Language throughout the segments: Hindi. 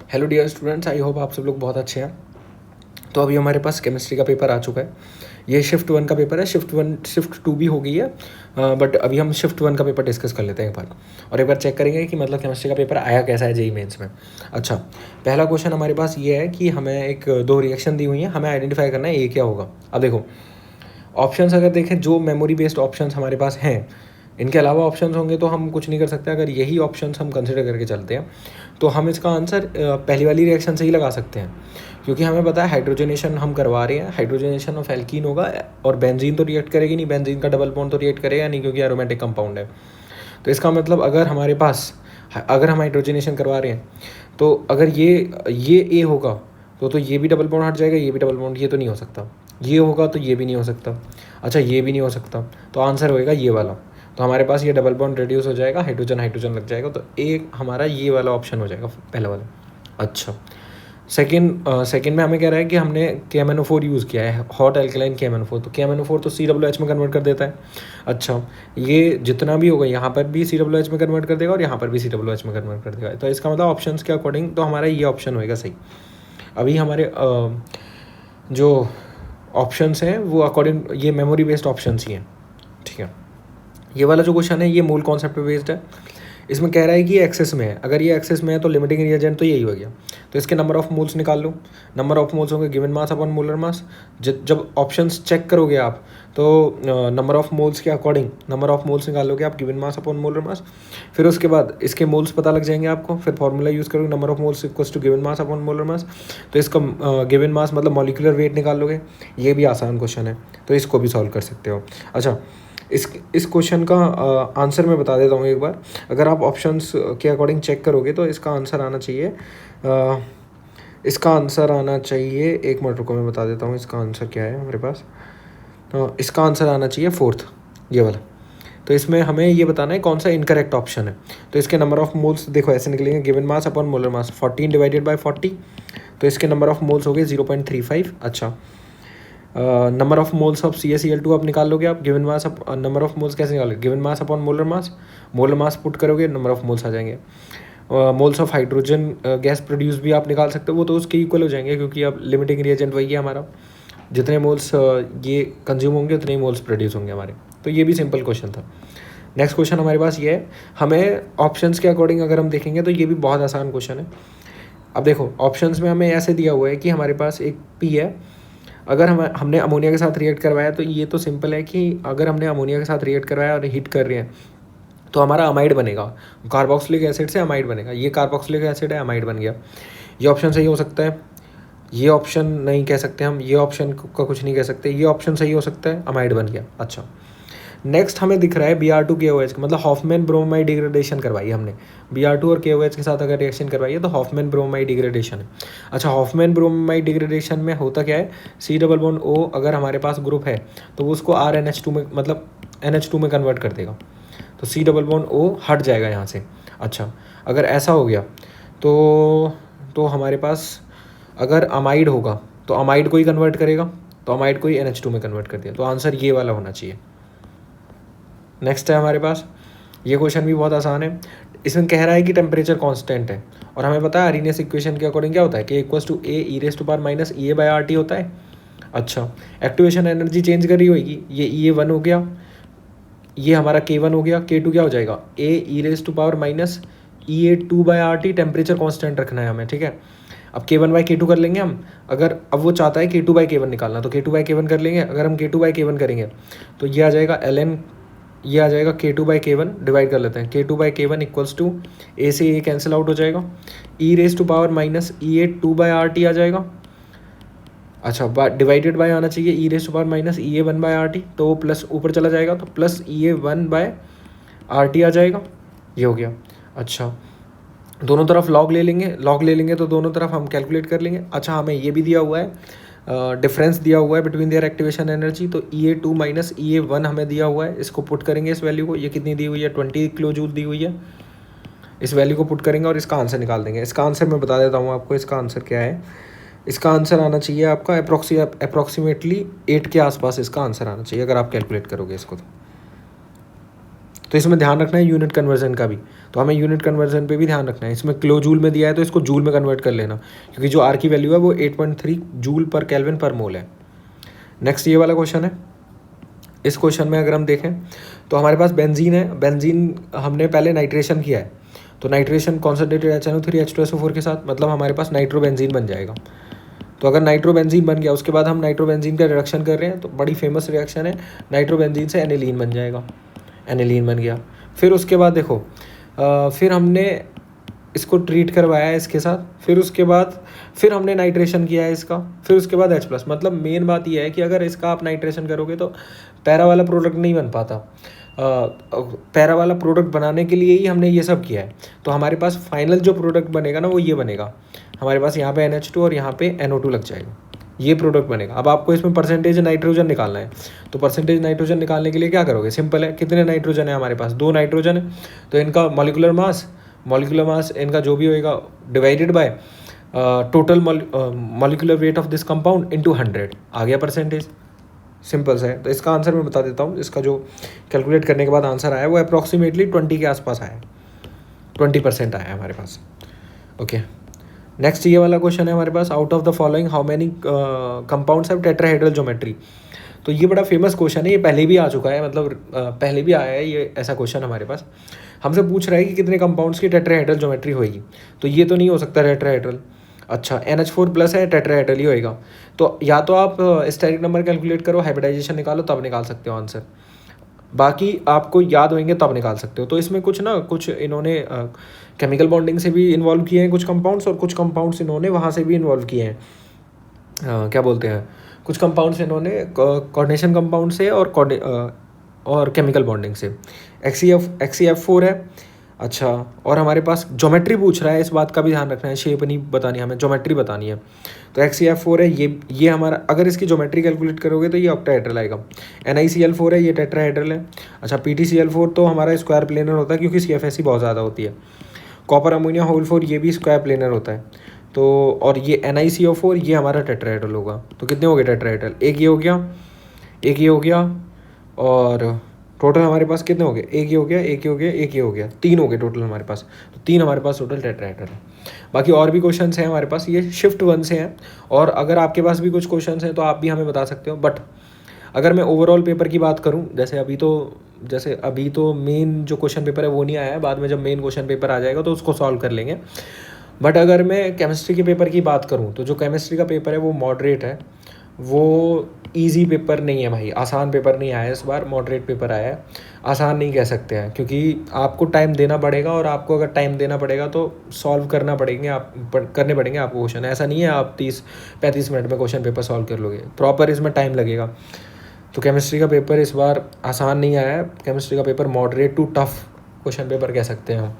Hello dear students, I hope आप सब लोग बहुत अच्छे हैं। तो अभी हमारे पास केमिस्ट्री का पेपर आ चुका है। ये शिफ्ट 1 का पेपर है। शिफ्ट 2 भी हो गई है, बट अभी हम शिफ्ट 1 का पेपर डिस्कस कर लेते हैं एक बार, और एक बार चेक करेंगे कि मतलब केमिस्ट्री का पेपर आया कैसा है जेईई मेंस में। अच्छा, पहला क्वेश्चन हमारे पास ये है कि हमें एक दो रिएक्शन दी हुई है, हमें आइडेंटिफाई करना है ये क्या होगा। अब देखो, ऑप्शंस अगर देखें, जो मेमोरी बेस्ड ऑप्शंस हमारे पास हैं, इनके अलावा ऑप्शंस होंगे तो हम कुछ नहीं कर सकते। अगर यही ऑप्शंस हम कंसिडर करके चलते हैं तो हम इसका आंसर पहली वाली रिएक्शन से ही लगा सकते हैं, क्योंकि हमें पता है हाइड्रोजनेशन हम करवा रहे हैं। हाइड्रोजनेशन ऑफ एल्कीन होगा, और बेंजीन तो रिएक्ट करेगी नहीं, बेंजीन का डबल बॉन्ड तो रिएक्ट करेगा नहीं क्योंकि एरोमेटिक कंपाउंड है। तो इसका मतलब अगर हमारे पास, अगर हम हाइड्रोजनेशन करवा रहे हैं तो अगर ये ए होगा तो ये भी डबल बॉन्ड हट जाएगा, ये भी डबल बॉन्ड, ये तो नहीं हो सकता। ये होगा तो ये भी नहीं हो सकता। अच्छा, ये भी नहीं हो सकता, तो आंसर होएगा ये वाला। तो हमारे पास ये डबल बॉन्ड रिड्यूस हो जाएगा, हाइड्रोजन हाइड्रोजन लग जाएगा, तो एक हमारा ये वाला ऑप्शन हो जाएगा, पहला वाला। अच्छा, सेकंड में हमें कह रहा है कि हमने KMnO4 यूज़ किया है, हॉट एल्कलाइन KMnO4। तो KMnO4 तो COOH में कन्वर्ट कर देता है। अच्छा, ये जितना भी होगा यहाँ पर भी COOH में कन्वर्ट कर देगा और यहाँ पर भी COOH में कन्वर्ट कर देगा। तो इसका मतलब ऑप्शंस के अकॉर्डिंग तो हमारा ये ऑप्शन होएगा सही। अभी हमारे जो ऑप्शंस हैं वो अकॉर्डिंग ये मेमोरी बेस्ड ऑप्शंस ही हैं, ठीक है। ये वाला जो क्वेश्चन है ये मूल कॉन्सेप्ट पे बेस्ड है। इसमें कह रहा है कि ये एक्सेस में है। अगर ये एक्सेस में है तो लिमिटिंग रिएजेंट तो यही हो गया। तो इसके नंबर ऑफ मोल्स निकाल लो। नंबर ऑफ मोल्स होंगे गिवन मास अपॉन मोलर मास। जब ऑप्शंस चेक करोगे आप तो नंबर ऑफ मोल्स के अकॉर्डिंग नंबर ऑफ मोल्स निकालोगे आप गिवन मास अपॉन मोलर मास। फिर उसके बाद इसके मोल्स पता लग जाएंगे आपको। फिर फॉर्मूला यूज़ करोगे number of moles equals to given mass upon molar mass. तो इसका गिवन मास मतलब मॉलिक्यूलर वेट निकाल लोगे। ये भी आसान क्वेश्चन है, तो इसको भी सॉल्व कर सकते हो। अच्छा, इस क्वेश्चन का आंसर मैं बता देता हूँ एक बार। अगर आप ऑप्शंस के अकॉर्डिंग चेक करोगे तो इसका आंसर आना चाहिए, एक मिनट रुको, मैं बता देता हूँ इसका आंसर क्या है हमारे पास। तो इसका आंसर आना चाहिए फोर्थ, ये वाला। तो इसमें हमें ये बताना है कौन सा इनकरेक्ट ऑप्शन है। तो इसके नंबर ऑफ मोल्स देखो ऐसे निकलेंगे, given mass upon molar mass 14 divided by 40। तो इसके नंबर ऑफ मोल्स हो गए 0.35। अच्छा, number of moles of CaCl2 आप निकाल लोगे आप। Given mass number of moles कैसे निकालोगे, given mass upon molar mass put करोगे, नंबर ऑफ मोल्स आ जाएंगे। Moles of hydrogen gas produce भी आप निकाल सकते हो, वो तो उसके इक्वल हो जाएंगे क्योंकि अब लिमिटिंग रिएजेंट वही है हमारा। जितने मोल्स ये कंज्यूम होंगे उतने ही मोल्स प्रोड्यूस होंगे हमारे। तो ये भी सिंपल क्वेश्चन था। नेक्स्ट क्वेश्चन हमारे पास ये है, हमें ऑप्शंस के अकॉर्डिंग अगर हम देखेंगे तो ये भी बहुत आसान क्वेश्चन है। अब देखो, ऑप्शंस में हमें ऐसे दिया हुआ है कि हमारे पास एक P है। अगर हमने अमोनिया के साथ रिएक्ट करवाया तो ये तो सिंपल है कि अगर हमने अमोनिया के साथ रिएक्ट करवाया और हीट कर रहे हैं तो हमारा अमाइड बनेगा, कार्बोक्सिलिक एसिड से अमाइड बनेगा। ये कार्बोक्सिलिक एसिड है, अमाइड बन गया। ये ऑप्शन सही हो सकता है, ये ऑप्शन नहीं कह सकते हम, ये ऑप्शन का कुछ नहीं कह सकते, ये ऑप्शन सही हो सकता है, अमाइड बन गया। अच्छा, नेक्स्ट हमें दिख रहा है Br2KOH का, मतलब हॉफमैन ब्रोमाइड डिग्रेडेशन करवाई हमने। Br2 और KOH के साथ अगर रिएक्शन करवाई है तो हॉफमैन ब्रोमाइड डिग्रेडेशन है। अच्छा, हॉफमैन ब्रोमाइड डिग्रेडेशन में होता क्या है, C+O अगर हमारे पास ग्रुप है तो वो उसको RNH2 में, मतलब NH2 में कन्वर्ट कर देगा। तो C+O हट जाएगा यहाँ से। अच्छा, अगर ऐसा हो गया तो हमारे पास अगर अमाइड होगा तो अमाइड को ही कन्वर्ट करेगा, तो अमाइड को ही NH2 में कन्वर्ट कर दिया। तो आंसर ये वाला होना चाहिए। नेक्स्ट है हमारे पास, ये क्वेश्चन भी बहुत आसान है। इसमें कह रहा है कि टेम्परेचर कांस्टेंट है, और हमें पता है अरीनियस इक्वेशन के अकॉर्डिंग क्या होता है, कि K=A e⁻ होता है। अच्छा, एक्टिवेशन एनर्जी चेंज कर रही होगी, ये EA1 हो गया, ये हमारा K1 हो गया, K2 क्या हो जाएगा, A e⁻ टेम्परेचर कॉन्स्टेंट रखना है हमें, ठीक है। अब K1/K2 कर लेंगे हम। अगर अब वो चाहता है K2/K1 निकालना, तो K2/K1 कर लेंगे। अगर हम K2/K1 करेंगे तो ये आ जाएगा ln, ये आ जाएगा K2/K1, डिवाइड कर लेते हैं। K2/K1 इक्वल्स टू A से A कैंसिल आउट हो जाएगा, e⁻ आ जाएगा। अच्छा, डिवाइडेड बाय आना चाहिए e⁻ तो प्लस ऊपर चला जाएगा तो प्लस EA1/RT आ जाएगा। ये हो गया। अच्छा, दोनों तरफ लॉग ले लेंगे तो दोनों तरफ हम कैलकुलेट कर लेंगे। अच्छा, हमें ये भी दिया हुआ है, डिफरेंस दिया हुआ है बिटवीन देयर एक्टिवेशन एनर्जी। तो EA2 माइनस EA1 हमें दिया हुआ है, इसको पुट करेंगे इस वैल्यू को। ये कितनी दी हुई है, 20 किलो जूल दी हुई है। इस वैल्यू को पुट करेंगे और इसका आंसर निकाल देंगे। इसका आंसर मैं बता देता हूँ आपको, इसका आंसर क्या है। इसका आंसर आना चाहिए आपका अप्रॉक्सीमेटली 8 के आसपास इसका आंसर आना चाहिए, अगर आप कैलकुलेट करोगे इसको तो। तो इसमें ध्यान रखना है यूनिट कन्वर्जन का भी, तो हमें यूनिट कन्वर्जन पे भी ध्यान रखना है। इसमें किलो जूल में दिया है तो इसको जूल में कन्वर्ट कर लेना, क्योंकि जो आर की वैल्यू है वो 8.3 जूल पर केल्विन पर मोल है। नेक्स्ट ये वाला क्वेश्चन है। इस क्वेश्चन में अगर हम देखें तो हमारे पास बेंजीन है, बेंजीन हमने पहले नाइट्रेशन किया है, तो नाइट्रेशन कॉन्सनट्रेटेड HNO3H2SO4 के साथ, मतलब हमारे पास नाइट्रोबेंजीन बन जाएगा। तो अगर नाइट्रोबेंजीन बन गया, उसके बाद हम नाइट्रोबेंजीन का रिडक्शन कर रहे हैं, तो बड़ी फेमस रिएक्शन है, नाइट्रोबेंजीन से एनिलीन बन जाएगा, एनिलीन बन गया। फिर उसके बाद देखो फिर हमने इसको ट्रीट करवाया है इसके साथ, फिर उसके बाद फिर हमने नाइट्रेशन किया है इसका, फिर उसके बाद H+। मतलब मेन बात यह है कि अगर इसका आप नाइट्रेशन करोगे तो पैरा वाला प्रोडक्ट नहीं बन पाता। पैरा वाला प्रोडक्ट बनाने के लिए ही हमने ये सब किया है। तो हमारे पास फाइनल जो प्रोडक्ट बनेगा ना वो ये बनेगा, हमारे पास यहाँ पे NH2 और यहाँ पे NO2 लग जाएगा, ये प्रोडक्ट बनेगा। अब आपको इसमें परसेंटेज नाइट्रोजन निकालना है, तो परसेंटेज नाइट्रोजन निकालने के लिए क्या करोगे, सिंपल है, कितने नाइट्रोजन है हमारे पास, 2 नाइट्रोजन है, तो इनका मॉलिक्यूलर मास इनका जो भी होएगा divided by total molecular weight of this compound into 100, आ गया परसेंटेज। सिंपल सा है। तो इसका आंसर मैं बता देता हूँ, इसका जो कैलकुलेट करने के बाद आंसर आया वो अप्रॉक्सीमेटली 20 के आसपास आया, 20% आया हमारे पास। ओके, नेक्स्ट ये वाला क्वेश्चन है हमारे पास, out of the following how many compounds have tetrahedral geometry. तो ये बड़ा फेमस क्वेश्चन है, ये पहले भी आ चुका है, मतलब पहले भी आया है ये ऐसा क्वेश्चन हमारे पास। हमसे पूछ रहा है कि कितने कंपाउंड्स की टेट्राहेड्रल ज्योमेट्री होगी, तो ये तो नहीं हो सकता टेट्राहेड्रल। अच्छा, NH4+ है, टेट्राहेड्रल ही होएगा। तो या तो आप स्टेरिक नंबर कैलकुलेट करो, हाइब्रिडाइजेशन निकालो, तब निकाल सकते हो आंसर, बाकी आपको याद होंगे तब निकाल सकते हो। तो इसमें कुछ इन्होंने केमिकल बॉन्डिंग से भी इन्वॉल्व किए हैं कुछ कंपाउंड्स, और कुछ कंपाउंड्स इन्होंने वहाँ से भी इन्वॉल्व किए हैं, क्या बोलते हैं, कुछ कंपाउंड्स इन्होंने कोऑर्डिनेशन कंपाउंड से और केमिकल बॉन्डिंग से। XCF4 है। अच्छा, और हमारे पास ज्योमेट्री पूछ रहा है, इस बात का भी ध्यान रखना है, शेप नहीं बतानी, हमें ज्योमेट्री बतानी है। तो XCF4 है, ये हमारा, अगर इसकी ज्योमेट्री कैलकुलेट करोगे तो ये ऑक्टाहेड्रल आएगा। NiCl4 है, ये टेट्राहेड्रल है। अच्छा, PtCl4 तो हमारा स्क्वायर प्लेनर होता है, क्योंकि CFSE बहुत ज़्यादा होती है। कॉपर अमोनिया होल 4 ये भी स्क्वायर प्लेनर होता है। तो और ये NiCO4 ये हमारा टेट्राहेड्रल होगा। तो कितने हो गए टेट्राहेड्रल, एक ये हो गया, एक ये हो गया, और टोटल हमारे पास कितने हो गए, एक ये हो गया, एक ये हो गया, एक ये हो गया, 3 हो गए टोटल हमारे पास। तो 3 हमारे पास टोटल टेट्राहेड्रल है। बाकी और भी क्वेश्चंस हैं हमारे पास, ये शिफ्ट 1 से हैं, और अगर आपके पास भी कुछ क्वेश्चंस हैं तो आप भी हमें बता सकते हो। बट अगर मैं ओवरऑल पेपर की बात करूं, जैसे अभी तो मेन जो क्वेश्चन पेपर है वो नहीं आया है, बाद में जब मेन क्वेश्चन पेपर आ जाएगा तो उसको सॉल्व कर लेंगे। बट अगर मैं केमिस्ट्री के पेपर की बात करूं तो जो केमिस्ट्री का पेपर है वो मॉडरेट है, वो इजी पेपर नहीं है भाई, आसान पेपर नहीं आया इस बार, मॉडरेट पेपर आया है। आसान नहीं कह सकते हैं, क्योंकि आपको टाइम देना पड़ेगा, और आपको अगर टाइम देना पड़ेगा तो सॉल्व करने पड़ेंगे आपको क्वेश्चन। ऐसा नहीं है आप 30-35 मिनट में क्वेश्चन पेपर सॉल्व कर लोगे, प्रॉपर इसमें टाइम लगेगा। तो केमिस्ट्री का पेपर इस बार आसान नहीं आया है, केमिस्ट्री का paper moderate to tough question paper कह सकते हैं हम,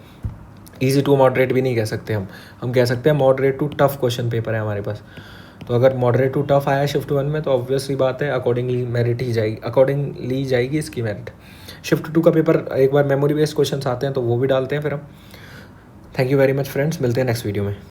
ईजी टू मॉडरेट भी नहीं कह सकते हम कह सकते हैं moderate to tough question paper है हमारे पास। तो अगर मॉडरेट टू टफ आया शिफ्ट 1 में तो ऑब्वियसली बात है अकॉर्डिंगली जाएगी इसकी मेरिट। शिफ्ट 2 का पेपर एक बार मेमोरी बेस्ड क्वेश्चन आते हैं तो वो भी डालते हैं फिर हम। Thank you very much friends, मिलते हैं नेक्स्ट वीडियो में।